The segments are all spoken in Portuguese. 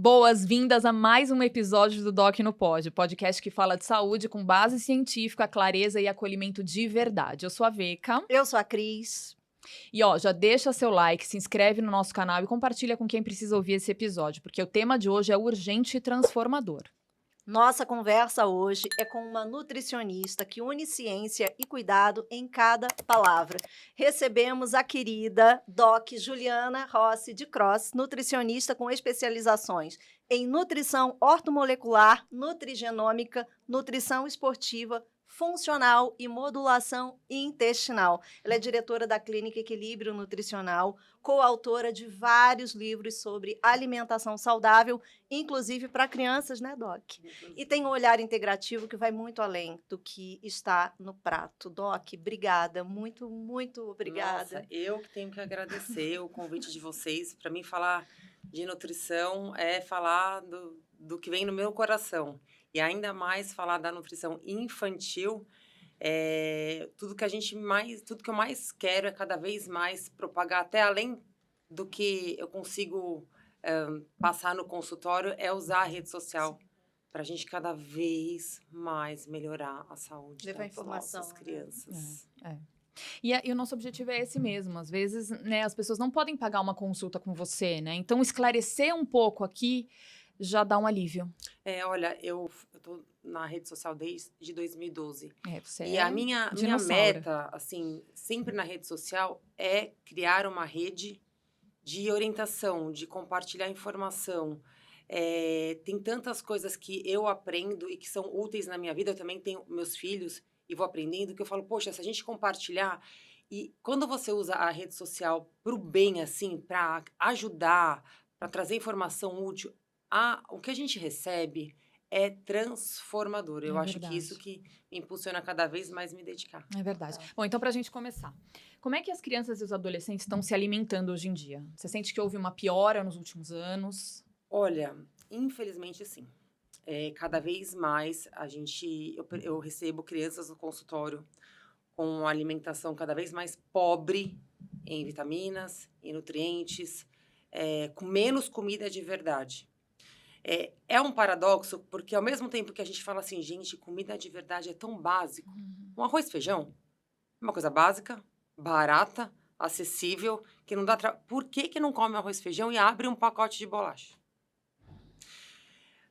Boas-vindas a mais um episódio do Doc no Pod, podcast que fala de saúde com base científica, clareza e acolhimento de verdade. Eu sou a Veca. Eu sou a Cris. E já deixa seu like, se inscreve no nosso canal e compartilha com quem precisa ouvir esse episódio, porque o tema de hoje é urgente e transformador. Nossa conversa hoje é com uma nutricionista que une ciência e cuidado em cada palavra. Recebemos a querida Doc Juliana Rossi de Cross, nutricionista com especializações em nutrição ortomolecular, nutrigenômica, nutrição esportiva, funcional e modulação intestinal. Ela é diretora da Clínica Equilíbrio Nutricional, coautora de vários livros sobre alimentação saudável, inclusive para crianças, né, Doc? E tem um olhar integrativo que vai muito além do que está no prato. Doc, obrigada, muito, muito obrigada. Nossa, eu que tenho que agradecer o convite de vocês. Para mim, falar de nutrição é falar do que vem no meu coração. E ainda mais falar da nutrição infantil, tudo que eu mais quero é cada vez mais propagar, até além do que eu consigo passar no consultório, é usar a rede social para a gente cada vez mais melhorar a saúde das nossas crianças. E o nosso objetivo é esse mesmo. Às vezes, né, as pessoas não podem pagar uma consulta com você, né? Então, esclarecer um pouco aqui já dá um alívio. Olha, eu tô na rede social desde 2012. Você e a minha meta, assim, sempre na rede social, é criar uma rede de orientação, de compartilhar informação. Tem tantas coisas que eu aprendo e que são úteis na minha vida. Eu também tenho meus filhos e vou aprendendo, que eu falo, poxa, se a gente compartilhar... E quando você usa a rede social pro bem, assim, para ajudar, para trazer informação útil, o que a gente recebe é transformador. Eu acho que isso que me impulsiona cada vez mais me dedicar. É verdade. Bom, então, para a gente começar, como é que as crianças e os adolescentes estão se alimentando hoje em dia? Você sente que houve uma piora nos últimos anos? Olha, infelizmente, sim. Cada vez mais eu recebo crianças no consultório com uma alimentação cada vez mais pobre em vitaminas, em nutrientes, com menos comida de verdade. É um paradoxo, porque ao mesmo tempo que a gente fala assim, gente, comida de verdade é tão básico. Um arroz e feijão é uma coisa básica, barata, acessível, que não dá Por que não come arroz e feijão e abre um pacote de bolacha?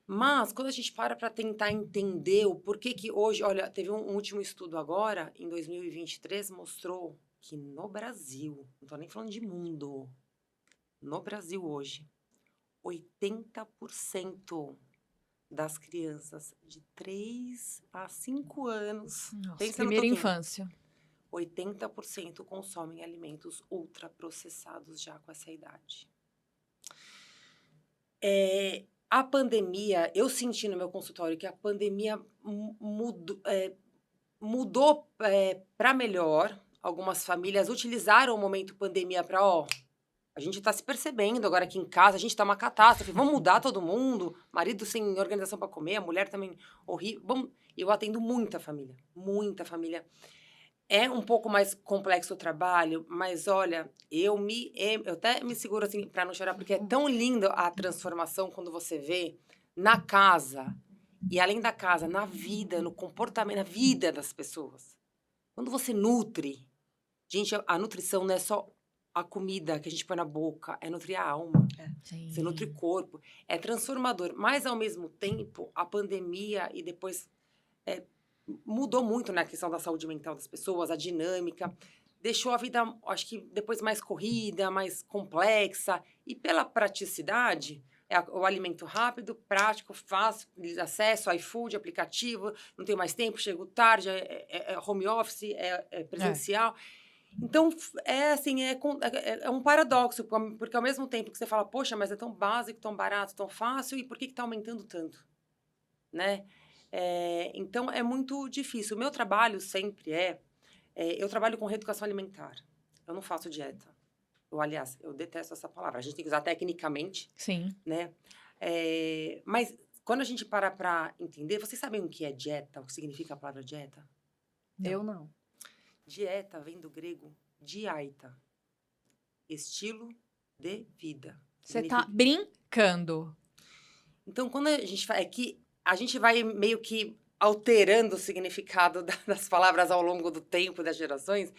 Mas, quando a gente para tentar entender o porquê que hoje... Olha, teve um último estudo agora, em 2023, mostrou que no Brasil, não estou nem falando de mundo, no Brasil hoje, 80% das crianças de 3 a 5 anos... Nossa, primeira infância. 80% consomem alimentos ultraprocessados já com essa idade. A pandemia, eu senti no meu consultório que a pandemia mudou para melhor. Algumas famílias utilizaram o momento pandemia para, a gente está se percebendo agora aqui em casa, a gente está uma catástrofe, vamos mudar todo mundo, marido sem organização para comer, a mulher também horrível. Eu atendo muita família. É um pouco mais complexo o trabalho, mas olha, eu até me seguro assim para não chorar, porque é tão linda a transformação quando você vê na casa, e além da casa, na vida, no comportamento, na vida das pessoas. Quando você nutre, gente, a nutrição não é só a comida que a gente põe na boca, é nutrir a alma. Você nutre o corpo, é transformador. Mas, ao mesmo tempo, a pandemia e depois... mudou muito na questão da saúde mental das pessoas, a dinâmica, deixou a vida, acho que depois mais corrida, mais complexa, e pela praticidade, o alimento rápido, prático, fácil, acesso, iFood, aplicativo, não tenho mais tempo, chego tarde, home office, presencial. Então, é um paradoxo, porque ao mesmo tempo que você fala, poxa, mas é tão básico, tão barato, tão fácil, e por que está aumentando tanto? Né? Então, é muito difícil. O meu trabalho sempre eu trabalho com reeducação alimentar. Eu não faço dieta. Aliás, eu detesto essa palavra. A gente tem que usar tecnicamente. Sim. Né? Mas, quando a gente para entender... Vocês sabem o que é dieta? O que significa a palavra dieta? Não. Eu não. Dieta vem do grego diaita. Estilo de vida. Você tá brincando. Então, quando a gente fala, é que a gente vai meio que alterando o significado das palavras ao longo do tempo, das gerações.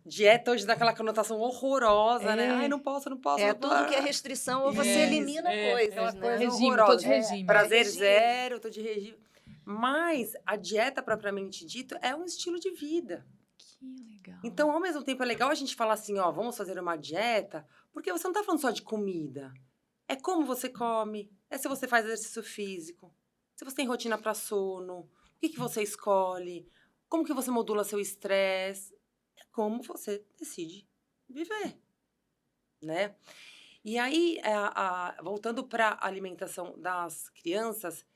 Dieta hoje dá aquela conotação horrorosa, né? Ai, não posso, não posso. É, não tudo que é posso. restrição, ou você Isso, elimina coisas, aquela né? coisa Regime, horrorosa. tô de regime. Prazer regime. zero, tô de regime. Mas a dieta, propriamente dito, é um estilo de vida. Que legal. Então, ao mesmo tempo, é legal a gente falar assim, ó, vamos fazer uma dieta, porque você não tá falando só de comida. É como você come, é se você faz exercício físico, se você tem rotina para sono, o que você escolhe, como que você modula seu estresse, é como você decide viver, né? E aí, voltando para a alimentação das crianças,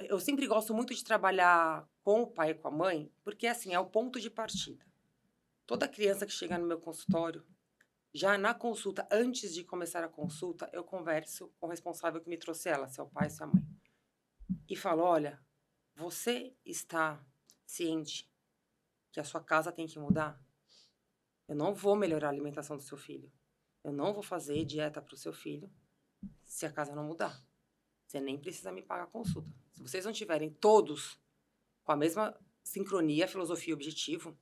eu sempre gosto muito de trabalhar com o pai e com a mãe, porque assim, é o ponto de partida. Toda criança que chega no meu consultório, já na consulta, antes de começar a consulta, eu converso com o responsável que me trouxe ela, seu pai e sua mãe. E falo, olha, você está ciente que a sua casa tem que mudar? Eu não vou melhorar a alimentação do seu filho. Eu não vou fazer dieta para o seu filho se a casa não mudar. Você nem precisa me pagar a consulta. Se vocês não tiverem todos com a mesma sincronia, filosofia e objetivo,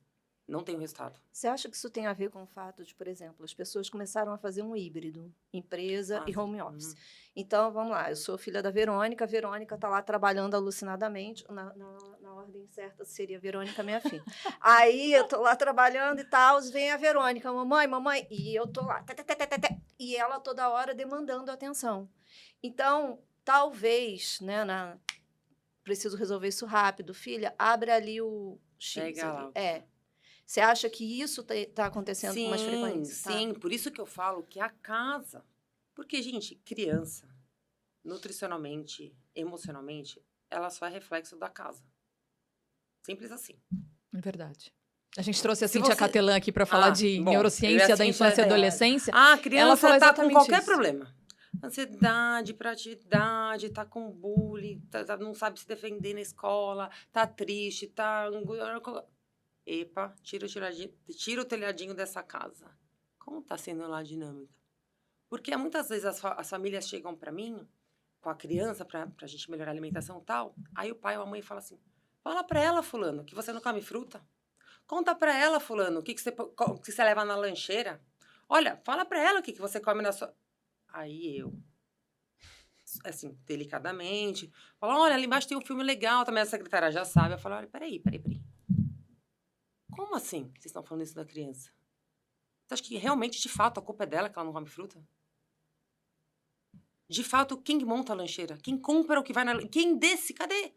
não tem o resultado. Você acha que isso tem a ver com o fato de, por exemplo, as pessoas começaram a fazer um híbrido, empresa e home office. Então, vamos lá, eu sou filha da Verônica, a Verônica está lá trabalhando alucinadamente, na ordem certa seria Verônica, minha filha. Aí eu estou lá trabalhando e tal, vem a Verônica, mamãe, e eu estou lá, e ela toda hora demandando atenção. Então, talvez, né, preciso resolver isso rápido, filha, abre ali o X. Pega lá. Você acha que isso está acontecendo com mais frequência? Sim, por isso que eu falo que a casa... Porque, gente, criança, nutricionalmente, emocionalmente, ela só é reflexo da casa. Simples assim. É verdade. A gente trouxe a Se Cíntia você- Catelan aqui para falar de bom, neurociência eu da e a infância e Cíntia, adolescência. A criança Ela falou tá com exatamente qualquer isso. problema. Ansiedade, hiperatividade, tá com bullying, não sabe se defender na escola, tá triste, tá... Epa, tira o telhadinho dessa casa. Como tá sendo lá a dinâmica? Porque muitas vezes as famílias chegam para mim, com a criança, pra gente melhorar a alimentação e tal, aí o pai ou a mãe fala assim, fala pra ela, fulano, que você não come fruta. Conta pra ela, fulano, o que você leva na lancheira. Olha, fala pra ela o que você come na sua... Aí eu, assim, delicadamente, falo, olha, ali embaixo tem um filme legal, também a secretária já sabe. Eu falo, olha, peraí. Como assim vocês estão falando isso da criança? Você acha que realmente, de fato, a culpa é dela que ela não come fruta? De fato, quem monta a lancheira? Quem compra o que vai na... Quem desce? Cadê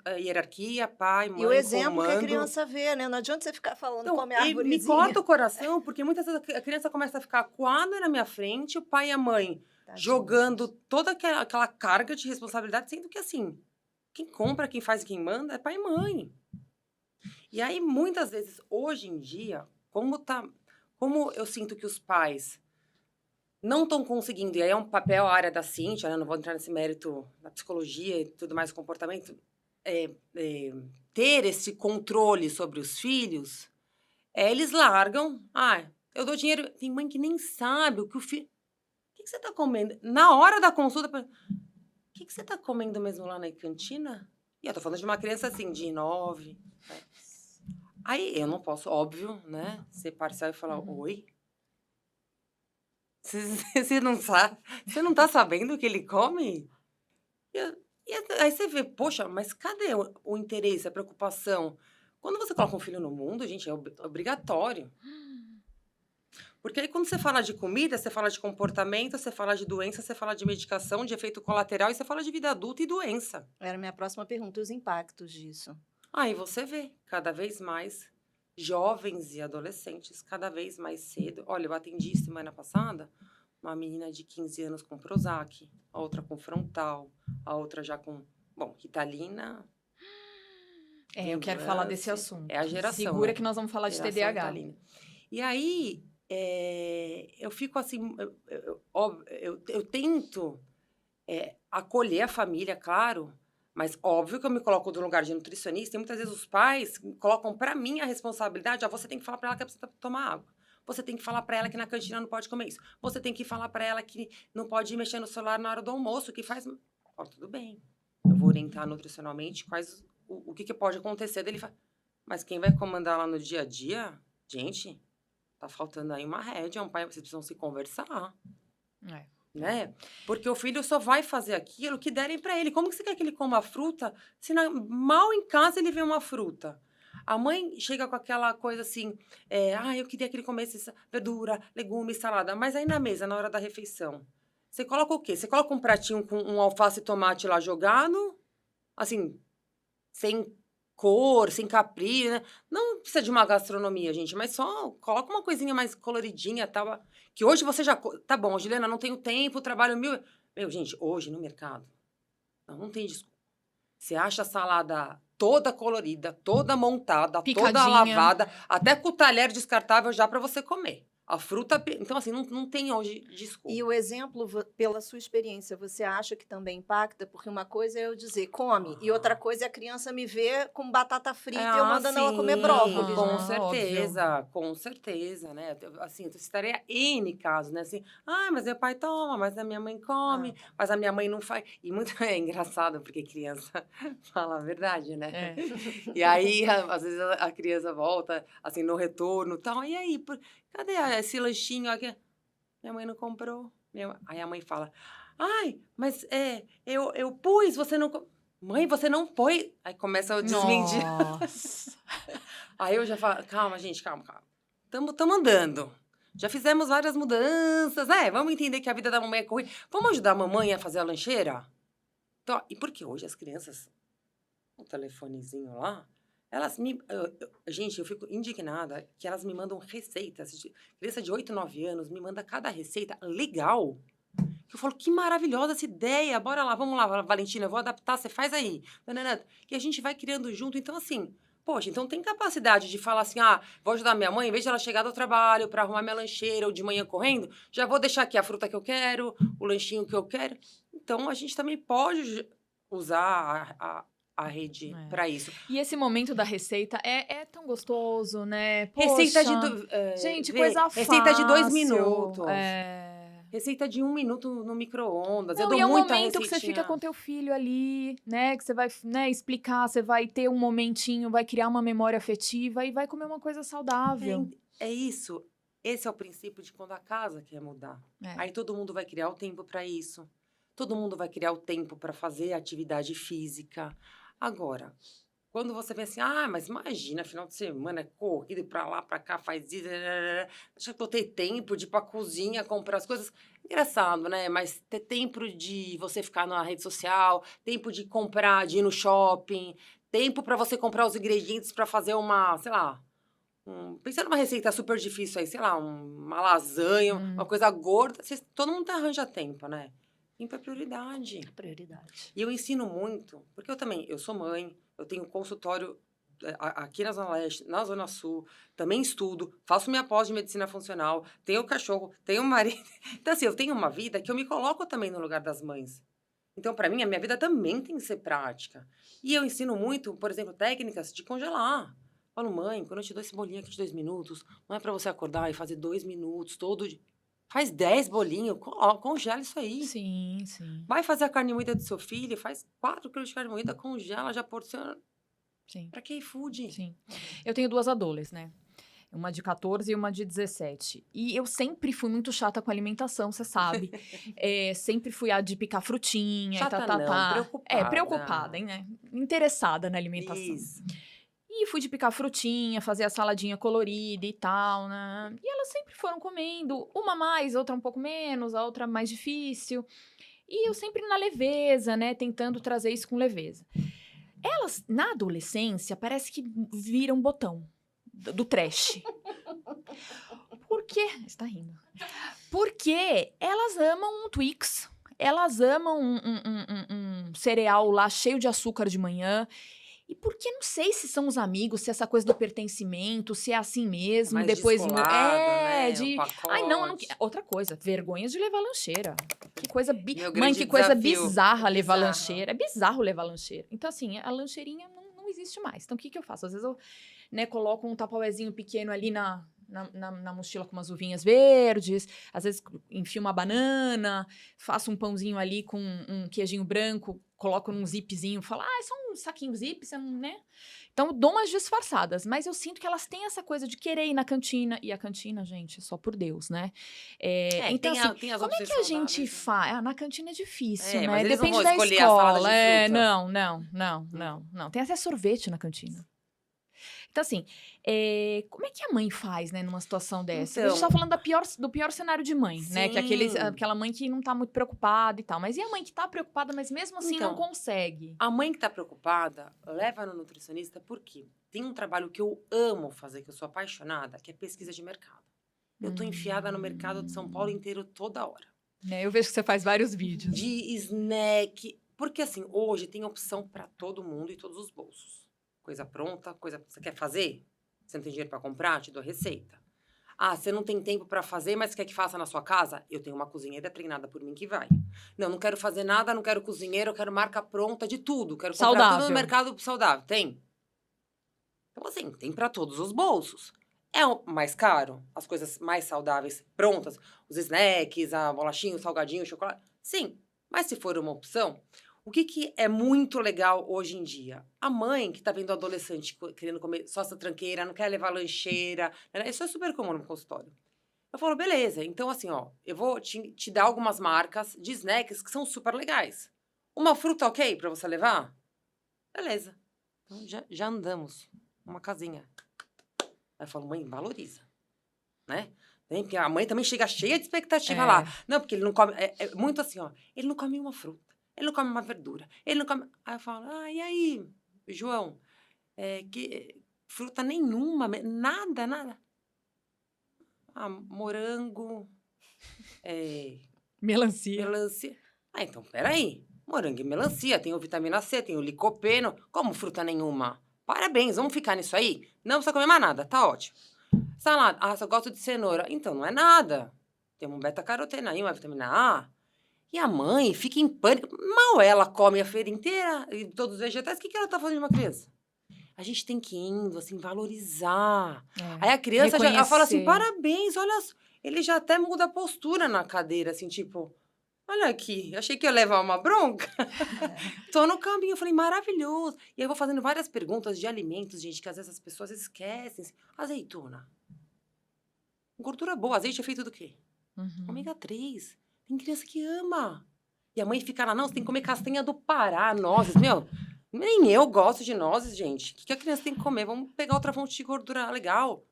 a hierarquia, pai, mãe, E o exemplo que a comando? criança vê, né? Não adianta você ficar falando, Então, come e me arvorezinha. corta o coração, porque muitas vezes a criança começa a ficar coada na minha frente, o pai e a mãe Tadinho. jogando toda aquela carga de responsabilidade, sendo que, assim, quem compra, quem faz e quem manda é pai e mãe. E aí, muitas vezes, hoje em dia, como eu sinto que os pais não estão conseguindo, e aí é um papel, a área da Cíntia, né? Não vou entrar nesse mérito da psicologia e tudo mais, comportamento, ter esse controle sobre os filhos, eles largam, eu dou dinheiro, tem mãe que nem sabe o que o filho... O que você está comendo? Na hora da consulta, o que você está comendo mesmo lá na cantina? E eu tô falando de uma criança, assim, de 9, 10. Aí eu não posso, óbvio, né, ser parcial e falar, oi? Você não sabe? Você não tá sabendo o que ele come? E aí você vê, poxa, mas cadê o interesse, a preocupação? Quando você coloca um filho no mundo, gente, é obrigatório. Porque aí quando você fala de comida, você fala de comportamento, você fala de doença, você fala de medicação, de efeito colateral, e você fala de vida adulta e doença. Era a minha próxima pergunta, os impactos disso. Aí você vê, cada vez mais jovens e adolescentes, cada vez mais cedo. Olha, eu atendi semana passada uma menina de 15 anos com Prozac, a outra com Frontal, a outra já com, Ritalina. Eu quero falar desse assunto. É a geração. Segura né? que nós vamos falar de Geração TDAH. Ritalina. E aí, eu fico assim, eu tento acolher a família, claro, mas óbvio que eu me coloco no lugar de nutricionista e muitas vezes os pais colocam para mim a responsabilidade, você tem que falar para ela que ela precisa tomar água. Você tem que falar para ela que na cantina não pode comer isso. Você tem que falar para ela que não pode mexer no celular na hora do almoço, que faz... Ó, tudo bem. Eu vou orientar nutricionalmente o que pode acontecer. Daí ele fala, mas quem vai comandar lá no dia a dia? Gente, tá faltando aí uma rédea, um pai, vocês precisam se conversar. Né? Porque o filho só vai fazer aquilo que derem para ele. Como que você quer que ele coma a fruta se mal em casa ele vê uma fruta? A mãe chega com aquela coisa assim, eu queria que ele comesse verdura, legumes, salada, mas aí na mesa, na hora da refeição, você coloca o quê? Você coloca um pratinho com um alface e tomate lá jogado, assim, sem cor, sem capricho, né? Não precisa de uma gastronomia, gente, mas só coloca uma coisinha mais coloridinha, tal, que hoje você já... Tá bom, Juliana, não tenho tempo, trabalho mil... Meu, gente, hoje no mercado, não tem desculpa. Você acha a salada toda colorida, toda montada, Picadinha. Toda lavada, até com o talher descartável já para você comer. A fruta... Então, assim, não tem hoje desculpa. E o exemplo, pela sua experiência, você acha que também impacta? Porque uma coisa é eu dizer, come, e outra coisa é a criança me ver com batata frita e eu mandando ela comer brócolis. Com né? certeza, com certeza, né? Assim, eu citaria N casos, né? Assim, mas meu pai toma, mas a minha mãe come, mas a minha mãe não faz. E muito é engraçado, porque criança fala a verdade, né? E aí, às vezes, a criança volta, assim, no retorno e tal, e aí, cadê esse lanchinho aqui? Minha mãe não comprou. Aí a mãe fala, mas eu pus, você não... Mãe, você não pôs... Aí começa a desmentir. Nossa. Aí eu já falo, calma, gente, calma. Tamo andando. Já fizemos várias mudanças, né? Vamos entender que a vida da mamãe é corrida. Vamos ajudar a mamãe a fazer a lancheira? Então, e por que hoje as crianças, o telefonezinho lá, elas me... gente, eu fico indignada que elas me mandam receitas. Criança de 8, 9 anos me manda cada receita legal. Eu falo, que maravilhosa essa ideia. Bora lá, vamos lá, Valentina, eu vou adaptar, você faz aí. E a gente vai criando junto. Então, assim, poxa, então tem capacidade de falar assim, vou ajudar minha mãe, em vez de ela chegar do trabalho para arrumar minha lancheira ou de manhã correndo, já vou deixar aqui a fruta que eu quero, o lanchinho que eu quero. Então, a gente também pode usar a rede para isso. E esse momento da receita é tão gostoso, né? Poxa, Receita gente, coisa fácil. Receita de 2 minutos. Receita de 1 minuto no micro-ondas. Eu dou e é um muita momento que você fica com teu filho ali, né? Que você vai explicar, você vai ter um momentinho, vai criar uma memória afetiva e vai comer uma coisa saudável. É isso. Esse é o princípio de quando a casa quer mudar. Aí todo mundo vai criar o tempo para isso. Todo mundo vai criar o tempo para fazer atividade física. Agora, quando você vê assim, mas imagina, final de semana, corrido pra lá, pra cá, faz isso, deixa eu ter tempo de ir pra cozinha, comprar as coisas. Engraçado, né? Mas ter tempo de você ficar na rede social, tempo de comprar, de ir no shopping, tempo pra você comprar os ingredientes pra fazer uma, sei lá, pensando numa receita super difícil aí, sei lá, uma lasanha, uma coisa gorda, todo mundo arranja tempo, né? Tempo é prioridade. Prioridade. E eu ensino muito, porque eu sou mãe, eu tenho consultório aqui na Zona Leste, na Zona Sul, também estudo, faço minha pós de medicina funcional, tenho cachorro, tenho marido. Então, assim, eu tenho uma vida que eu me coloco também no lugar das mães. Então, para mim, a minha vida também tem que ser prática. E eu ensino muito, por exemplo, técnicas de congelar. Falo, mãe, quando eu te dou esse bolinho aqui de 2 minutos, não é para você acordar e fazer 2 minutos todo dia. Faz 10 bolinhos, congela isso aí. Sim, sim. Vai fazer a carne moída do seu filho, faz 4 quilos de carne moída, congela, já porciona. Sim. Pra que food? Sim. Eu tenho 2 adolescentes, né? Uma de 14 e uma de 17. E eu sempre fui muito chata com alimentação, você sabe. Sempre fui a de picar frutinha. Chata não, preocupada. Preocupada, hein, né? Interessada na alimentação. Isso. E fui de picar frutinha, fazer a saladinha colorida e tal, né? E elas sempre foram comendo, uma mais, outra um pouco menos, a outra mais difícil. E eu sempre na leveza, né? Tentando trazer isso com leveza. Elas, na adolescência, parece que viram botão do trash. Por quê? Você tá rindo. Porque elas amam um Twix, elas amam um cereal lá cheio de açúcar de manhã. E porque não sei se são os amigos, se essa coisa do pertencimento, se é assim mesmo, mais depois né? Ai, não, outra coisa, vergonha de levar lancheira. Que coisa Mãe, que coisa desafio. bizarra levar lancheira. É bizarro levar lancheira. Então assim, a lancheirinha não existe mais. Então o que eu faço? Às vezes eu, coloco um tapauezinho pequeno ali na mochila com umas uvinhas verdes, às vezes enfio uma banana, faço um pãozinho ali com um queijinho branco, coloco num zipzinho, falo, é só um saquinho zip, você não, né? Então, dou umas disfarçadas, mas eu sinto que elas têm essa coisa de querer ir na cantina, e a cantina, gente, é só por Deus, né? Então, tem, assim, tem as como é opções que a gente saudáveis, né? faz? Na cantina é difícil, né? Mas eles não Depende vão da escolher a salada de escola. fruta. Não. Tem até sorvete na cantina. Então, assim, como é que a mãe faz, né, numa situação dessa? A gente tá Então, falando do pior cenário de mãe, né? Que é sim. aquela mãe que não tá muito preocupada e tal. Mas e a mãe que tá preocupada, mas mesmo assim não Então, consegue? a mãe que tá preocupada, leva no nutricionista, porque tem um trabalho que eu amo fazer, que eu sou apaixonada, que é pesquisa de mercado. Eu tô enfiada no mercado de São Paulo inteiro toda hora. Né, eu vejo que você faz vários vídeos. De snack. Porque, assim, hoje tem opção para todo mundo e todos os bolsos. Coisa pronta, coisa que você quer fazer? Você não tem dinheiro para comprar? Te dou receita. Ah, você não tem tempo para fazer, mas quer que faça na sua casa? Eu tenho uma cozinheira treinada por mim que vai. Não quero fazer nada, não quero cozinheiro, eu quero marca pronta de tudo. Quero comprar tudo no Saudável. mercado saudável. Tem? Então, assim, tem para todos os bolsos. É o mais caro? As coisas mais saudáveis, prontas? Os snacks, a bolachinha, o salgadinho, o chocolate? Sim. Mas se for uma opção, o que é muito legal hoje em dia? A mãe que tá vendo o adolescente querendo comer só essa tranqueira, não quer levar lancheira, né? Isso é super comum no consultório. Eu falo, beleza, então assim, ó, eu vou te dar algumas marcas de snacks que são super legais. Uma fruta ok pra você levar? Beleza. Então já andamos. Uma casinha. Aí eu falo, mãe, valoriza, né? Porque a mãe também chega cheia de expectativa lá. Não, porque ele não come. É muito assim, ó. Ele não come uma fruta, ele não come uma verdura, ele não come. Aí eu falo, e aí, João? Fruta nenhuma, nada. Morango, Melancia. melancia. Então, peraí. Morango e melancia, tem o vitamina C, tem o licopeno. Como fruta nenhuma? Parabéns, vamos ficar nisso aí? Não precisa comer mais nada, tá ótimo. Salada, só gosto de cenoura. Então, não é nada. Tem um beta-caroteno aí, uma vitamina A. E a mãe fica em pânico. Mal ela come a feira inteira e todos os vegetais, o que ela tá fazendo de uma criança? A gente tem que ir indo, assim, valorizar. Aí a criança ela fala assim, parabéns, olha, ele já até muda a postura na cadeira, assim, tipo, olha aqui, achei que ia levar uma bronca. Tô no caminho, eu falei, maravilhoso. E aí eu vou fazendo várias perguntas de alimentos, gente, que às vezes as pessoas esquecem. Assim. Azeitona. Gordura boa, azeite é feito do quê? Ômega 3. Tem criança que ama. E a mãe fica lá, não, você tem que comer castanha do Pará, nozes. Nem eu gosto de nozes, gente. O que a criança tem que comer? Vamos pegar outra fonte de gordura legal.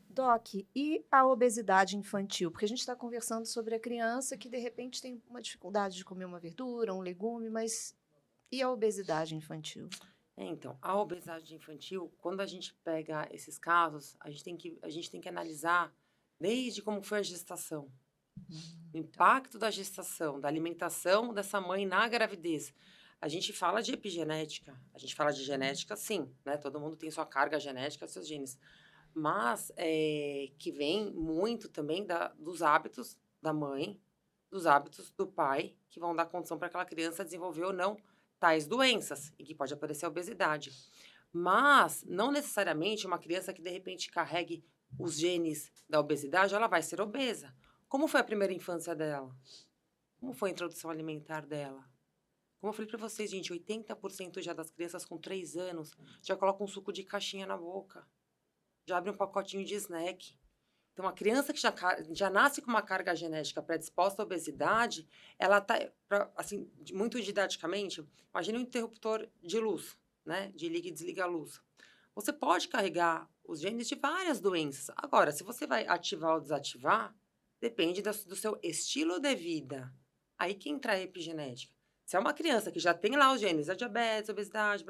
Doc, e a obesidade infantil? Porque a gente está conversando sobre a criança que, de repente, tem uma dificuldade de comer uma verdura, um legume, mas e a obesidade infantil? Então, a obesidade infantil, quando a gente pega esses casos, a gente tem que analisar desde como foi a gestação. O impacto da gestação, da alimentação dessa mãe na gravidez. A gente fala de epigenética, a gente fala de genética, sim, né? Todo mundo tem sua carga genética, seus genes. Mas que vem muito também dos hábitos da mãe, dos hábitos do pai, que vão dar condição para aquela criança desenvolver ou não tais doenças, e que pode aparecer a obesidade. Mas, não necessariamente uma criança que, de repente, carregue os genes da obesidade, ela vai ser obesa. Como foi a primeira infância dela? Como foi a introdução alimentar dela? Como eu falei para vocês, gente, 80% já das crianças com 3 anos já colocam um suco de caixinha na boca. Já abre um pacotinho de snack. Então, a criança que já nasce com uma carga genética predisposta à obesidade, ela tá, assim, muito didaticamente, imagine um interruptor de luz, né? De liga e desliga a luz. Você pode carregar os genes de várias doenças. Agora, se você vai ativar ou desativar, depende do seu estilo de vida. Aí que entra a epigenética. Se é uma criança que já tem lá os genes, a diabetes, obesidade,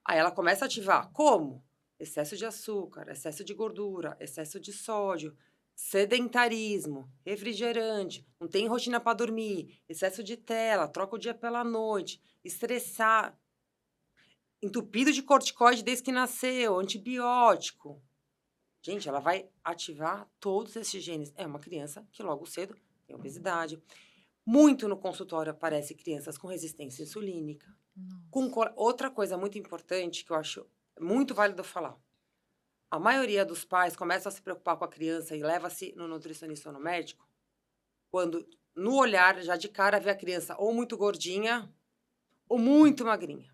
aí ela começa a ativar. Como? Excesso de açúcar, excesso de gordura, excesso de sódio, sedentarismo, refrigerante, não tem rotina para dormir, excesso de tela, troca o dia pela noite, estressar, entupido de corticoide desde que nasceu, antibiótico. Gente, ela vai ativar todos esses genes. É uma criança que logo cedo tem obesidade. Muito no consultório aparece crianças com resistência insulínica. Outra coisa muito importante que eu acho muito válido falar. A maioria dos pais começa a se preocupar com a criança e leva-se no nutricionista ou no médico quando, no olhar, já de cara, vê a criança ou muito gordinha ou muito magrinha.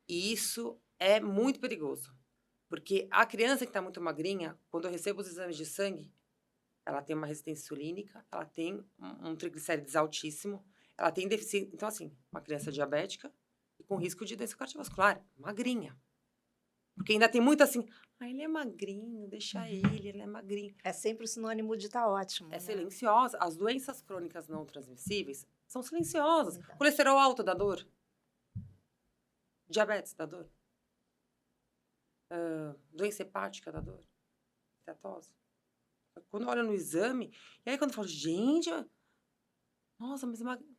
E isso é muito perigoso, porque a criança que está muito magrinha, quando eu recebo os exames de sangue, ela tem uma resistência insulínica, ela tem um triglicérides altíssimo, ela tem deficiência. Então, assim, uma criança diabética e com risco de doença cardiovascular, magrinha. Porque ainda tem muito assim, ele é magrinho, deixa ele é magrinho. É sempre o sinônimo de tá ótimo. É né? silenciosa. As doenças crônicas não transmissíveis são silenciosas. Então. Colesterol alto dá dor. Diabetes dá dor. Doença hepática dá dor. Estetose. Quando eu olho no exame, e aí quando eu falo, gente, nossa, mas é magrinho.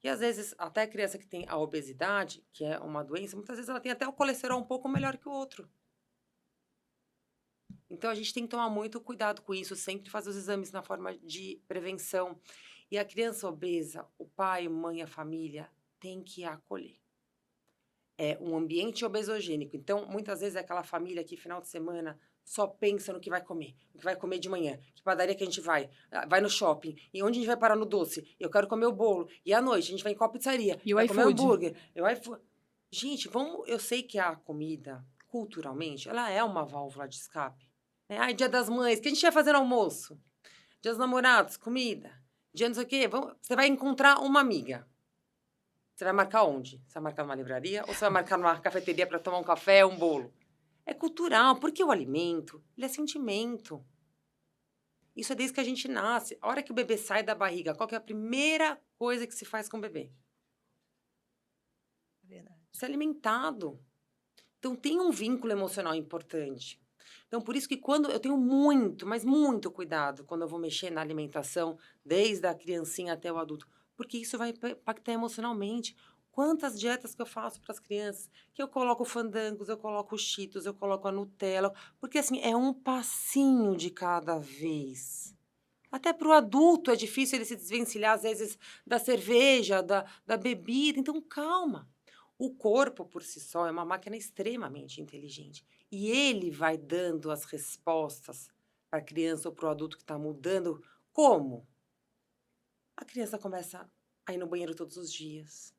E às vezes, até a criança que tem a obesidade, que é uma doença, muitas vezes ela tem até o colesterol um pouco melhor que o outro. Então, a gente tem que tomar muito cuidado com isso, sempre fazer os exames na forma de prevenção. E a criança obesa, o pai, mãe, a família, tem que acolher. É um ambiente obesogênico. Então, muitas vezes é aquela família que, final de semana, só pensa no que vai comer de manhã, que padaria que a gente vai no shopping, e onde a gente vai parar no doce, eu quero comer o bolo, e à noite a gente vai em qual pizzaria, E o vai comer iFood. hambúrguer, gente, eu sei que a comida, culturalmente, ela é uma válvula de escape, né? Dia das mães, o que a gente vai fazer no almoço? Dia dos namorados, comida, dia não sei o quê, você vai encontrar uma amiga. Você vai marcar onde? Você vai marcar numa livraria ou você vai marcar numa cafeteria para tomar um café, um bolo? É cultural, porque o alimento, ele é sentimento. Isso é desde que a gente nasce. A hora que o bebê sai da barriga, qual que é a primeira coisa que se faz com o bebê? Verdade. Ser alimentado. Então, tem um vínculo emocional importante. Então, por isso que quando eu tenho muito, mas muito cuidado quando eu vou mexer na alimentação, desde a criancinha até o adulto, porque isso vai impactar emocionalmente. Quantas dietas que eu faço para as crianças, que eu coloco fandangos, eu coloco cheetos, eu coloco a Nutella, porque assim, é um passinho de cada vez. Até para o adulto é difícil ele se desvencilhar, às vezes, da cerveja, da bebida. Então, calma. O corpo, por si só, é uma máquina extremamente inteligente. E ele vai dando as respostas para a criança ou para o adulto que está mudando. Como? A criança começa a ir no banheiro todos os dias.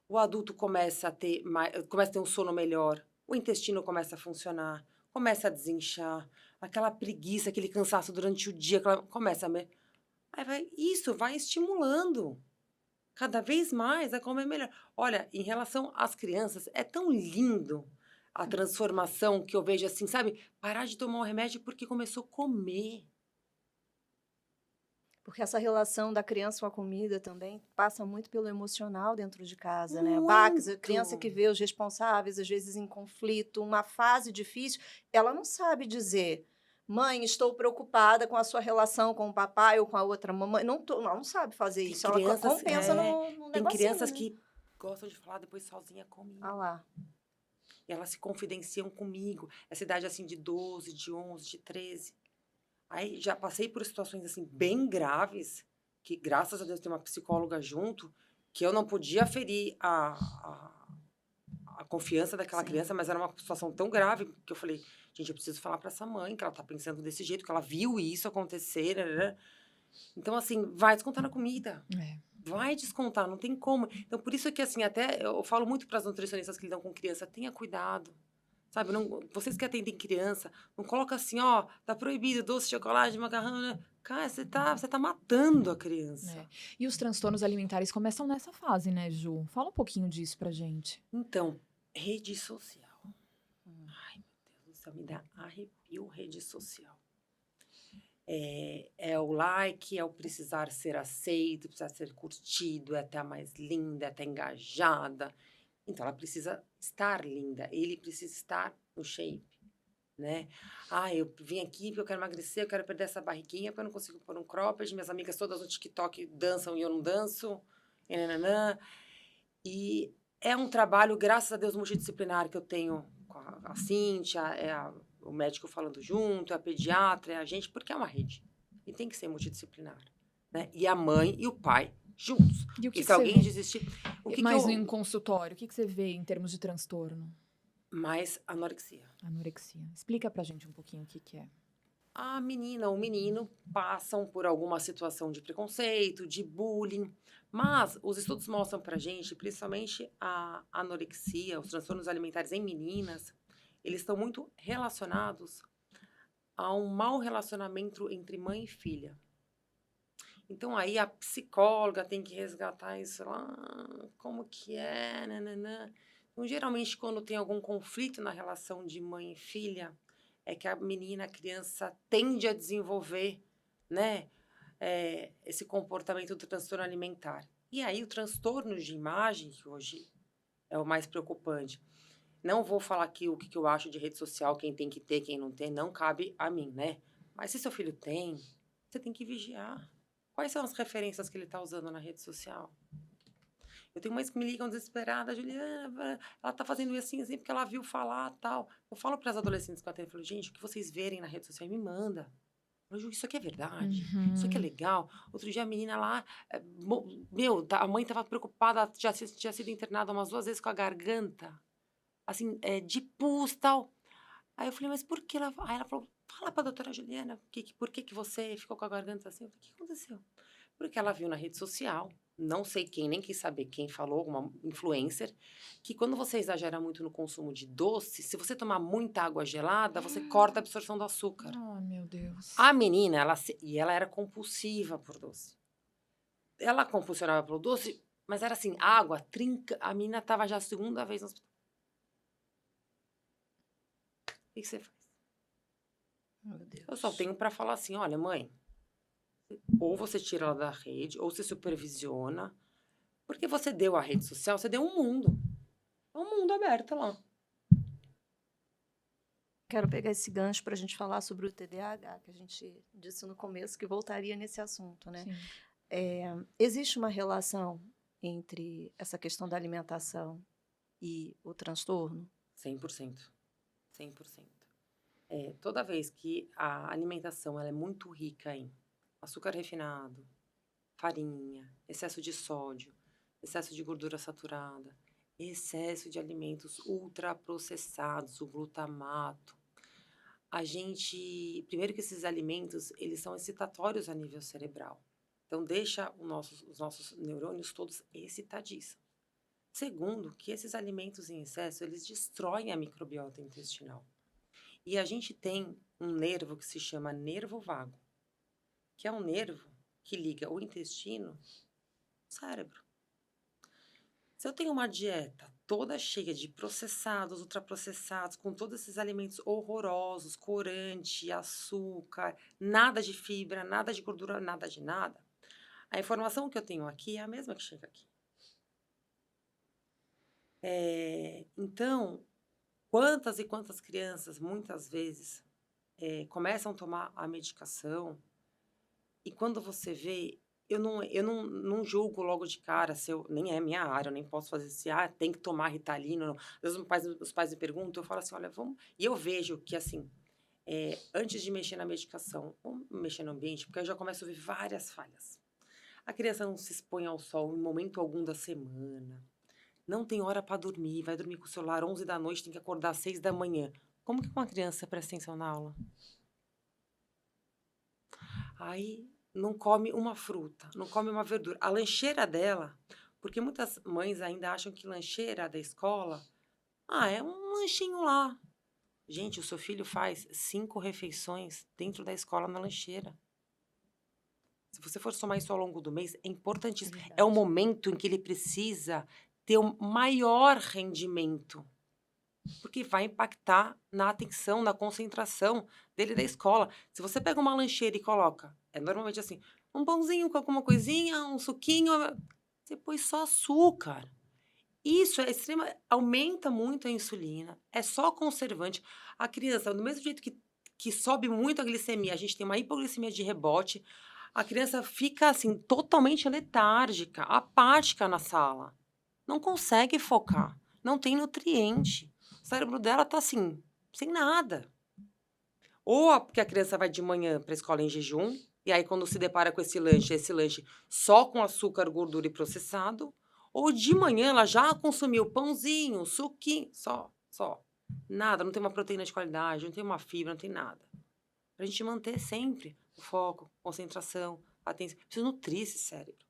O adulto começa a ter um sono melhor. O intestino começa a funcionar. Começa a desinchar. Aquela preguiça, aquele cansaço durante o dia, começa a... Isso vai estimulando. Cada vez mais a comer melhor. Olha, em relação às crianças, é tão lindo a transformação que eu vejo assim, sabe? Parar de tomar o remédio porque começou a comer. Porque essa relação da criança com a comida também passa muito pelo emocional dentro de casa, né? Muito. Baques, a criança que vê os responsáveis, às vezes em conflito, uma fase difícil, ela não sabe dizer, mãe, estou preocupada com a sua relação com o papai ou com a outra mamãe. Ela não sabe fazer Tem isso, ela crianças, compensa no Tem negocinho, crianças né? que gostam de falar depois sozinha comigo. Ah lá. E elas se confidenciam comigo. Essa idade assim de 12, de 11, de 13. Aí já passei por situações assim bem graves, que graças a Deus tem uma psicóloga junto, que eu não podia ferir a confiança daquela Sim. criança, mas era uma situação tão grave que eu falei, gente, eu preciso falar para essa mãe que ela tá pensando desse jeito, que ela viu isso acontecer, né? Então, assim, vai descontar na comida. Vai descontar, não tem como. Então, por isso que, assim, até eu falo muito para as nutricionistas que lidam com criança, tenha cuidado. Sabe, não, vocês que atendem criança, não coloca assim, ó, tá proibido doce, chocolate, macarrão, né? Cara, você tá matando a criança. E os transtornos alimentares começam nessa fase, né, Ju? Fala um pouquinho disso pra gente. Então, rede social. Ai, meu Deus do céu, me dá arrepio rede social. É o like, é o precisar ser aceito, precisar ser curtido, é até a mais linda, é até engajada. Então, ela precisa estar linda, ele precisa estar no shape, né? Eu vim aqui porque eu quero emagrecer, eu quero perder essa barriguinha, porque eu não consigo pôr um cropped, minhas amigas todas no TikTok dançam e eu não danço, e é um trabalho, graças a Deus, multidisciplinar que eu tenho com a Cíntia, o médico falando junto, a pediatra, a gente, porque é uma rede, e tem que ser multidisciplinar, né? E a mãe e o pai juntos. E o que se você alguém vê? desistir... Mas em consultório, o que você vê em termos de transtorno? mais anorexia. Anorexia. Explica pra gente um pouquinho o que que é. A menina ou o menino passam por alguma situação de preconceito, de bullying, mas os estudos mostram pra gente, principalmente a anorexia, os transtornos alimentares em meninas, eles estão muito relacionados a um mau relacionamento entre mãe e filha. Então aí a psicóloga tem que resgatar isso lá, como que é, nananã. Então, geralmente, quando tem algum conflito na relação de mãe e filha, é que a menina, a criança, tende a desenvolver, né, esse comportamento do transtorno alimentar. E aí o transtorno de imagem, que hoje é o mais preocupante. Não vou falar aqui o que que eu acho de rede social, quem tem que ter, quem não tem, não cabe a mim, né? Mas se seu filho tem, você tem que vigiar. Quais são as referências que ele está usando na rede social? Eu tenho mães que me ligam desesperada, Juliana, ela tá fazendo isso assim, porque ela viu falar, tal. Eu falo para as adolescentes que eu atendo, eu falo, gente, o que vocês verem na rede social, me manda. Eu digo, isso aqui é verdade, isso aqui é Uhum. legal. Outro dia a menina lá, a mãe tava preocupada, ela tinha sido internada umas 2 vezes com a garganta, assim, de pus, tal. Aí eu falei, mas por que ela... Aí ela falou, fala pra doutora Juliana, por que que você ficou com a garganta assim? Eu falei, o que aconteceu? Porque ela viu na rede social, não sei quem, nem quis saber quem falou, alguma influencer, que quando você exagera muito no consumo de doce, se você tomar muita água gelada, você corta a absorção do açúcar. Oh, meu Deus. A menina, e ela era compulsiva por doce. Ela compulsionava pelo doce, mas era assim, água, trinca. A menina estava já a segunda vez no hospital. O que você faz? Meu Deus. Eu só tenho para falar assim, olha, mãe, ou você tira ela da rede, ou você supervisiona, porque você deu a rede social, você deu um mundo. É um mundo aberto lá. Quero pegar esse gancho para a gente falar sobre o TDAH, que a gente disse no começo que voltaria nesse assunto, né? Sim. Existe uma relação entre essa questão da alimentação e o transtorno? 100%. 100%. Toda vez que a alimentação ela é muito rica em açúcar refinado, farinha, excesso de sódio, excesso de gordura saturada, excesso de alimentos ultraprocessados, o glutamato. Primeiro que esses alimentos, eles são excitatórios a nível cerebral. Então, deixa os nossos neurônios todos excitadíssimos. Segundo, que esses alimentos em excesso, eles destroem a microbiota intestinal. E a gente tem um nervo que se chama nervo vago, que é um nervo que liga o intestino ao cérebro. Se eu tenho uma dieta toda cheia de processados, ultraprocessados, com todos esses alimentos horrorosos, corante, açúcar, nada de fibra, nada de gordura, nada de nada, a informação que eu tenho aqui é a mesma que chega aqui. Então, quantas e quantas crianças, muitas vezes, começam a tomar a medicação e quando você vê, eu não julgo logo de cara, nem é minha área, eu nem posso fazer tem que tomar Ritalina, não. Às vezes os pais me perguntam, eu falo assim, olha, vamos... E eu vejo que, assim, antes de mexer na medicação, vamos mexer no ambiente, porque eu já começo a ver várias falhas. A criança não se expõe ao sol em momento algum da semana, não tem hora para dormir, vai dormir com o celular 11 da noite, tem que acordar às 6 da manhã. Como que uma criança presta atenção na aula? Aí não come uma fruta, não come uma verdura. A lancheira dela, porque muitas mães ainda acham que lancheira da escola, é um lanchinho lá. Gente, o seu filho faz 5 refeições dentro da escola na lancheira. Se você for somar isso ao longo do mês, é importantíssimo. É o momento em que ele precisa ter um maior rendimento, porque vai impactar na atenção, na concentração dele da escola. Se você pega uma lancheira e coloca, normalmente assim, um pãozinho com alguma coisinha, um suquinho, você põe só açúcar. Isso aumenta muito a insulina, é só conservante. A criança, do mesmo jeito que sobe muito a glicemia, a gente tem uma hipoglicemia de rebote, a criança fica assim, totalmente letárgica, apática na sala. Não consegue focar, não tem nutriente. O cérebro dela tá assim, sem nada. Ou porque a criança vai de manhã para a escola em jejum, e aí quando se depara com esse lanche só com açúcar, gordura e processado, ou de manhã ela já consumiu pãozinho, suquinho, só. Nada, não tem uma proteína de qualidade, não tem uma fibra, não tem nada. Pra gente manter sempre o foco, concentração, atenção. Precisa nutrir esse cérebro.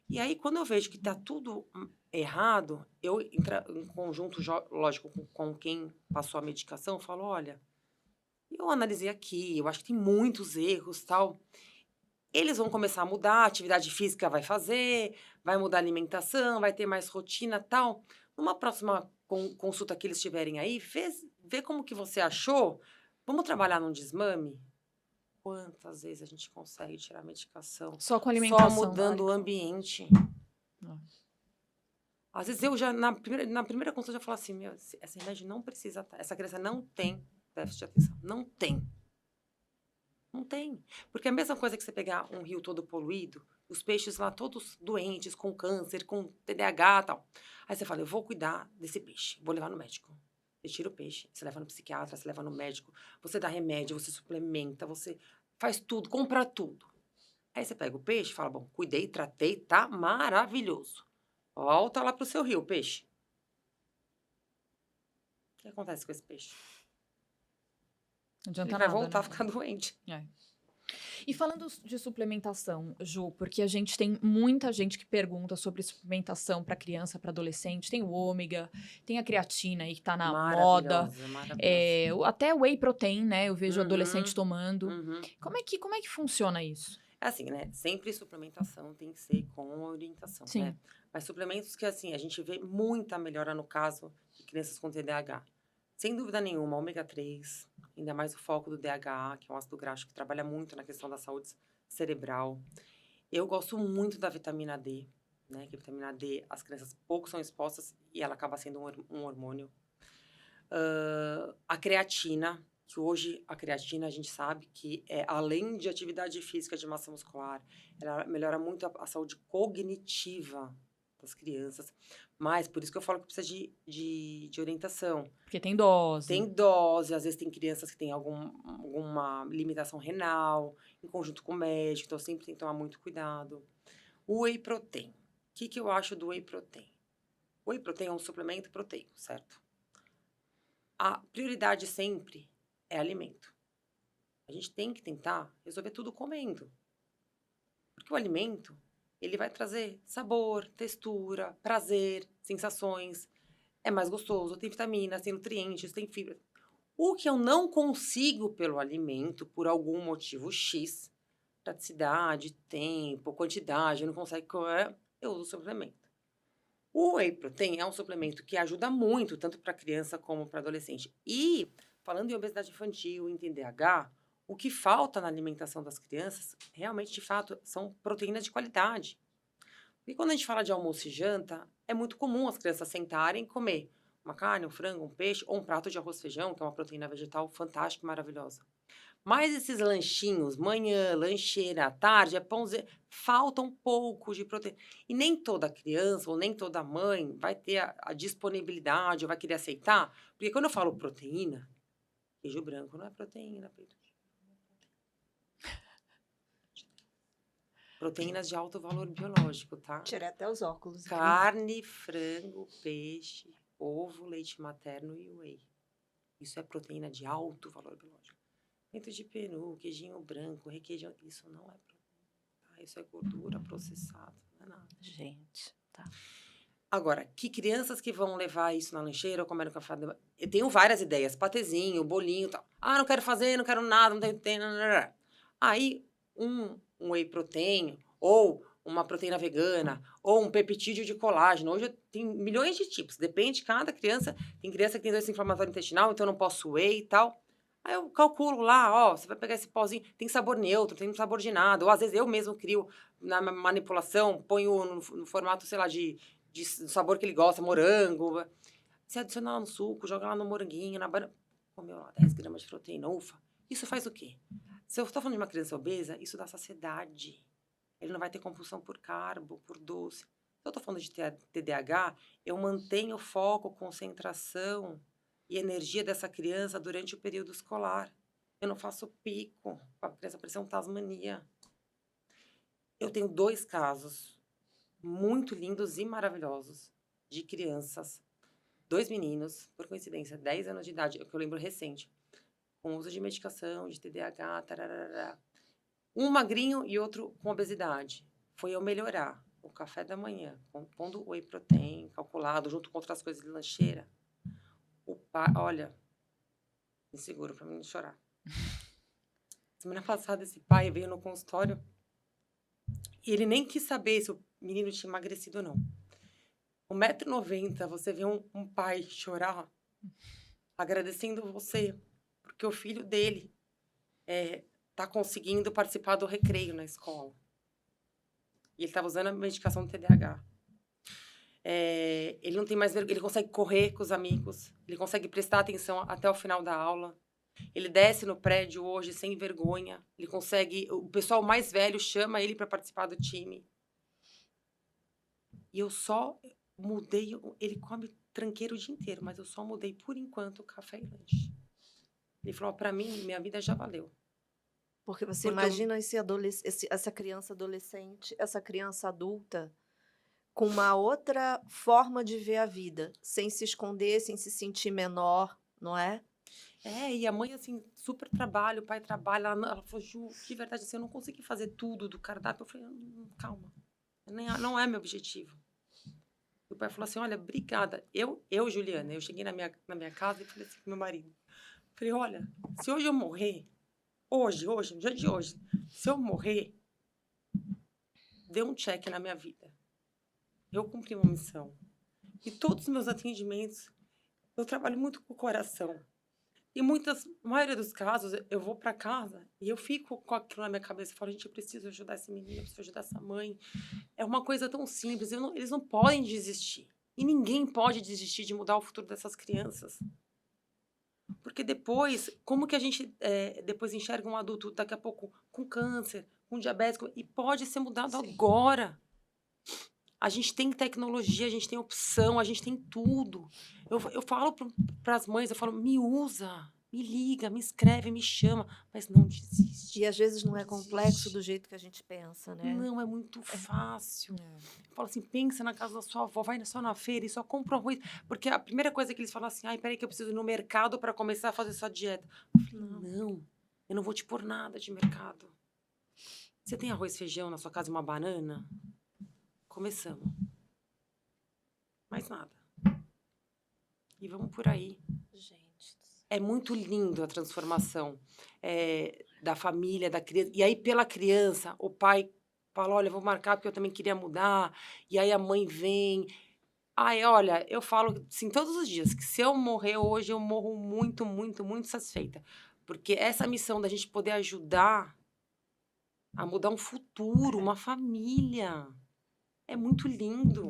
E aí, quando eu vejo que tá tudo errado, eu, em conjunto, lógico, com quem passou a medicação, falo, olha, eu analisei aqui, eu acho que tem muitos erros, tal. Eles vão começar a mudar, a atividade física vai fazer, vai mudar a alimentação, vai ter mais rotina, tal. Numa próxima consulta que eles tiverem aí, vê como que você achou. Vamos trabalhar num desmame? Quantas vezes a gente consegue tirar a medicação Só com só alimentação. mudando o ambiente? Ah. Às vezes eu já, na primeira consulta, eu já falo assim, meu, esse remédio não precisa, essa criança não tem déficit de atenção. Não tem. Não tem. Porque é a mesma coisa que você pegar um rio todo poluído, os peixes lá todos doentes, com câncer, com TDAH e tal. Aí você fala, eu vou cuidar desse peixe, vou levar no médico. Você tira o peixe, você leva no psiquiatra, você leva no médico, você dá remédio, você suplementa, você faz tudo, compra tudo. Aí você pega o peixe e fala, bom, cuidei, tratei, tá maravilhoso. Volta lá pro seu rio, peixe. O que acontece com esse peixe? Não Ele adianta vai nada, voltar a né? ficar doente. É. E falando de suplementação, Ju, porque a gente tem muita gente que pergunta sobre suplementação para criança, para adolescente. Tem o ômega, tem a creatina aí que tá na moda. Maravilhosa, maravilhosa. Até whey protein, né? Eu vejo adolescente Uhum, tomando. uhum. Como é que funciona isso? É assim, né? Sempre suplementação tem que ser com orientação, Sim. né? Mas suplementos que, assim, a gente vê muita melhora no caso de crianças com TDAH. Sem dúvida nenhuma, ômega 3, ainda mais o foco do DHA, que é um ácido graxo que trabalha muito na questão da saúde cerebral. Eu gosto muito da vitamina D, né? Que a vitamina D, as crianças pouco são expostas e ela acaba sendo um hormônio. A creatina, que hoje a creatina a gente sabe que além de atividade física de massa muscular, ela melhora muito a saúde cognitiva das crianças. Mas por isso que eu falo que precisa de orientação. Porque tem dose. Tem dose, às vezes tem crianças que têm alguma limitação renal, em conjunto com o médico, então sempre tem que tomar muito cuidado. O whey protein. O que eu acho do whey protein? O whey protein é um suplemento proteico, certo? A prioridade sempre é alimento. A gente tem que tentar resolver tudo comendo. Porque o alimento, ele vai trazer sabor, textura, prazer, sensações. É mais gostoso, tem vitaminas, tem nutrientes, tem fibra. O que eu não consigo pelo alimento, por algum motivo X, praticidade, tempo, quantidade, eu não consigo, eu uso suplemento. O whey protein é um suplemento que ajuda muito, tanto para criança como para adolescente. E, falando em obesidade infantil, em TDAH, o que falta na alimentação das crianças, realmente, de fato, são proteínas de qualidade. E quando a gente fala de almoço e janta, é muito comum as crianças sentarem e comer uma carne, um frango, um peixe ou um prato de arroz e feijão, que é uma proteína vegetal fantástica e maravilhosa. Mas esses lanchinhos, manhã, lancheira, à tarde, pãozinho, falta um pouco de proteína. E nem toda criança ou nem toda mãe vai ter a disponibilidade ou vai querer aceitar. Porque quando eu falo proteína, queijo branco não é proteína, Pedro. Proteínas de alto valor biológico, tá? Tirei até os óculos. aqui. Carne, frango, peixe, ovo, leite materno e whey. Isso é proteína de alto valor biológico. Dentro de peru, queijinho branco, requeijão, isso não é proteína, tá? Isso é gordura processada, não é nada. Gente, tá. Agora, que crianças que vão levar isso na lancheira ou comer no café da manhã? Eu tenho várias ideias, patezinho, bolinho e tal. Ah, não quero fazer, não quero nada, não tenho tempo. Aí, um whey protein, ou uma proteína vegana, ou um peptídeo de colágeno. Hoje tem milhões de tipos, depende de cada criança. Tem criança que tem doença inflamatória intestinal, então eu não posso whey e tal. Aí eu calculo lá, ó, você vai pegar esse pozinho, tem sabor neutro, tem sabor de nada. Ou às vezes eu mesmo crio na manipulação, ponho no formato, sei lá, de sabor que ele gosta, morango. Você adiciona lá no suco, joga lá no moranguinho, na banana. Comeu lá 10 gramas de proteína, ufa. Isso faz o quê? Se eu estou falando de uma criança obesa, isso dá saciedade. Ele não vai ter compulsão por carbo, por doce. Se eu estou falando de TDAH, eu mantenho o foco, concentração e energia dessa criança durante o período escolar. Eu não faço pico. A criança parecer um Tasmania. Eu tenho 2 casos muito lindos e maravilhosos de crianças 2 meninos, por coincidência, 10 anos de idade, é o que eu lembro recente, com uso de medicação, de TDAH, tararara. Um magrinho e outro com obesidade. Foi eu melhorar o café da manhã, pondo whey protein calculado, junto com outras coisas de lancheira. O pai, olha, me seguro pra mim não chorar. Semana passada, esse pai veio no consultório e ele nem quis saber se o menino tinha emagrecido ou não. 1,90 m, você vê um pai chorar agradecendo você, porque o filho dele tá conseguindo participar do recreio na escola. E ele estava usando a medicação do TDAH. Ele não tem mais vergonha, ele consegue correr com os amigos, ele consegue prestar atenção até o final da aula. Ele desce no prédio hoje sem vergonha, ele consegue, o pessoal mais velho chama ele para participar do time. E eu só mudei, ele come tranqueiro o dia inteiro, mas eu só mudei por enquanto o café e lanche. Ele falou, para mim, minha vida já valeu. Porque você imagina essa criança adolescente, essa criança adulta, com uma outra forma de ver a vida, sem se esconder, sem se sentir menor, não é? E a mãe, assim, super trabalha, o pai trabalha. Ela falou, Ju, de verdade, assim, eu não consegui fazer tudo do cardápio. Eu falei, calma, não é meu objetivo. E o pai falou assim, olha, obrigada. Juliana, eu cheguei na minha casa e falei assim pro meu marido. Falei, olha, se hoje eu morrer, hoje, no dia de hoje, se eu morrer, dê um check na minha vida. Eu cumpri uma missão. E todos os meus atendimentos, eu trabalho muito com o coração. E a maioria dos casos, eu vou para casa e eu fico com aquilo na minha cabeça. Eu falo, gente, eu preciso ajudar esse menino, eu preciso ajudar essa mãe. É uma coisa tão simples, eles não podem desistir. E ninguém pode desistir de mudar o futuro dessas crianças. Porque depois, como que a gente depois enxerga um adulto daqui a pouco com câncer, com diabetes, e pode ser mudado agora. A gente tem tecnologia, a gente tem opção, a gente tem tudo. Eu falo para as mães, eu falo, me usa, me liga, me escreve, me chama, mas não desiste. E às vezes não é complexo do jeito que a gente pensa, né? Não, é muito fácil. Eu falo assim, pensa na casa da sua avó, vai só na feira e só compra arroz. Porque a primeira coisa que eles falam assim, ai, peraí que eu preciso ir no mercado para começar a fazer essa dieta. Eu falei, não, eu não vou te pôr nada de mercado. Você tem arroz, feijão na sua casa e uma banana? Começamos. Mais nada. E vamos por aí. Gente. É muito lindo a transformação da família, da criança. E aí, pela criança, o pai fala, olha, eu vou marcar porque eu também queria mudar. E aí a mãe vem. Ai, olha, eu falo assim todos os dias, que se eu morrer hoje, eu morro muito, muito, muito satisfeita. Porque essa missão da gente poder ajudar a mudar um futuro, uma família... É muito lindo.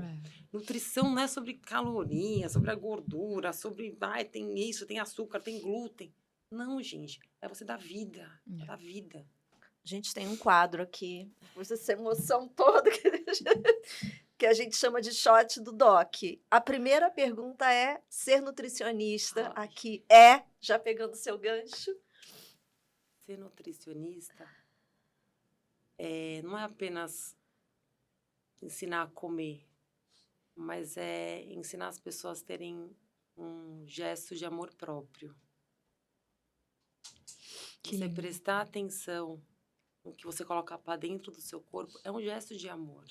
Nutrição não é sobre calorias, sobre a gordura, sobre, tem isso, tem açúcar, tem glúten. Não, gente, é você dar vida, é dar vida. A gente tem um quadro aqui, essa emoção toda que a gente chama de shot do Doc. A primeira pergunta é, ser nutricionista aqui já pegando seu gancho? Ser nutricionista não é apenas ensinar a comer, mas é ensinar as pessoas a terem um gesto de amor próprio. Você prestar atenção no que você coloca para dentro do seu corpo é um gesto de amor.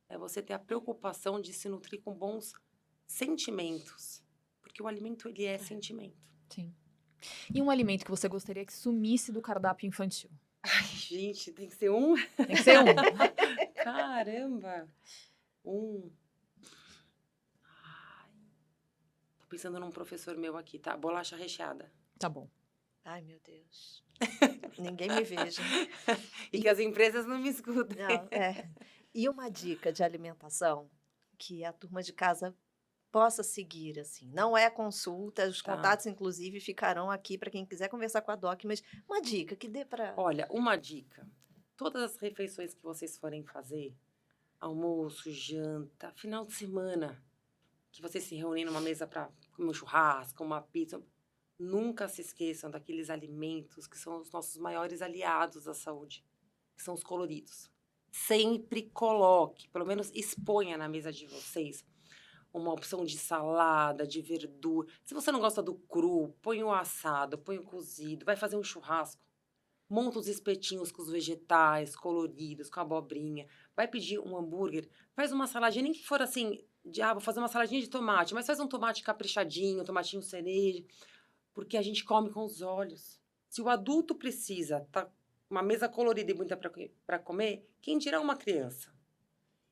É você ter a preocupação de se nutrir com bons sentimentos, porque o alimento, ele é sentimento. Sim. E um alimento que você gostaria que sumisse do cardápio infantil? Ai, gente, tem que ser um? Tem que ser um. Caramba! Ai, tô pensando num professor meu aqui, tá? Bolacha recheada. Tá bom. Ai, meu Deus. Ninguém me veja. E que as empresas não me escutem. Não, E uma dica de alimentação que a turma de casa possa seguir, assim. Não é consulta, os contatos, inclusive, ficarão aqui para quem quiser conversar com a Doc, mas uma dica que dê para... Olha, uma dica. Todas as refeições que vocês forem fazer, almoço, janta, final de semana, que vocês se reúnem numa mesa para comer um churrasco, uma pizza, nunca se esqueçam daqueles alimentos que são os nossos maiores aliados à saúde, que são os coloridos. Sempre coloque, pelo menos exponha na mesa de vocês, uma opção de salada, de verdura. Se você não gosta do cru, põe o assado, põe o cozido, vai fazer um churrasco. Monta os espetinhos com os vegetais coloridos, com a abobrinha. Vai pedir um hambúrguer, faz uma saladinha, nem que for assim, vou fazer uma saladinha de tomate, mas faz um tomate caprichadinho, um tomatinho cereja, porque a gente come com os olhos. Se o adulto precisa, tá uma mesa colorida e bonita para comer, quem dirá uma criança?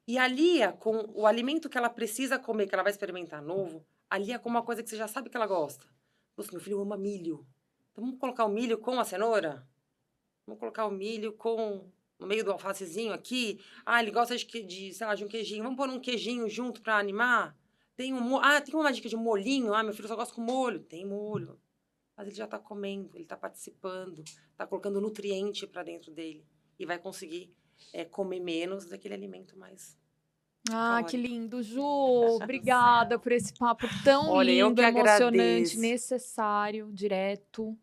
E alia com o alimento que ela precisa comer, que ela vai experimentar novo, alia com uma coisa que você já sabe que ela gosta. Nossa, meu filho ama milho. Então vamos colocar o milho com a cenoura? Vamos colocar o milho no meio do alfacezinho aqui. Ele gosta sei lá, de um queijinho. Vamos pôr um queijinho junto para animar? Tem uma dica de molhinho. Meu filho só gosta com molho. Tem molho. Mas ele já está comendo, ele está participando, está colocando nutriente para dentro dele. E vai conseguir comer menos daquele alimento mais Ah, que calórico. lindo, Ju. Obrigada por esse papo tão Olha, eu lindo, que emocionante, agradeço. necessário, direto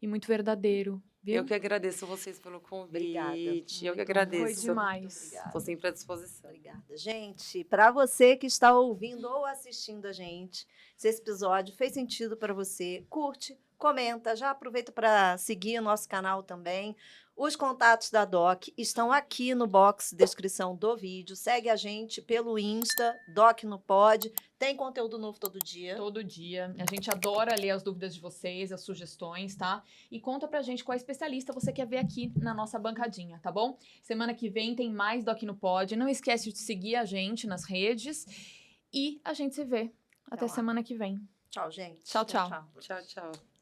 e muito verdadeiro, viu? Eu que agradeço vocês pelo convite. Obrigada. Eu que Muito agradeço. Foi demais. Estou sempre à disposição. Obrigada. Gente, para você que está ouvindo ou assistindo a gente, se esse episódio fez sentido para você, curte, comenta, já aproveita para seguir o nosso canal também. Os contatos da Doc estão aqui no box de descrição do vídeo. Segue a gente pelo Insta, Doc no Pod. Tem conteúdo novo todo dia. Todo dia. A gente adora ler as dúvidas de vocês, as sugestões, tá? E conta pra gente qual especialista você quer ver aqui na nossa bancadinha, tá bom? Semana que vem tem mais Doc no Pod. Não esquece de seguir a gente nas redes. E a gente se vê. Até lá. semana que vem. Tchau, gente. Tchau, tchau. Tchau, tchau.